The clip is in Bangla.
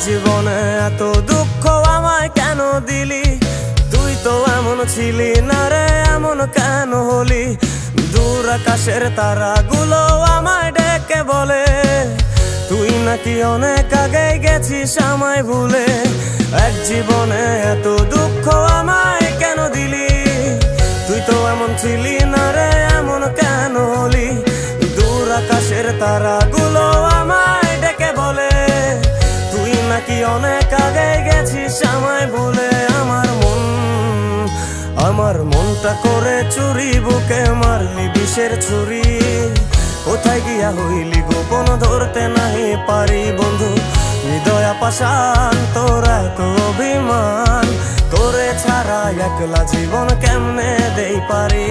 জীবনে এত দুঃখ আমায় কেন দিলি? তুই তো এমন ছিলি না রে, এমন কেন হলি? দূর আকাশের তারাগুলো আমায় ডেকে বলে তুই নাকি অনেক আগে গেছিস আমায় ভুলে। এক জীবনে এত দুঃখ আমায় কেন দিলি? তুই তো এমন ছিলি না রে, এমন কেন হলি? দূর আকাশের তারাগুলো আমায় ডেকে বলে তুই নাকি অনেক আগে গেছিস আমায় ভুলে। আমার মনটা করে চুরি, বুকে মারলি বিষের ছুরি। কোথায় গিয়া হইলি গোপন ধরতে নাহি পারি বন্ধু। হৃদয় পাষাণ তোর এত অভিমান, তোরে ছাড়া একলা জীবন কেমনে দেই পারি।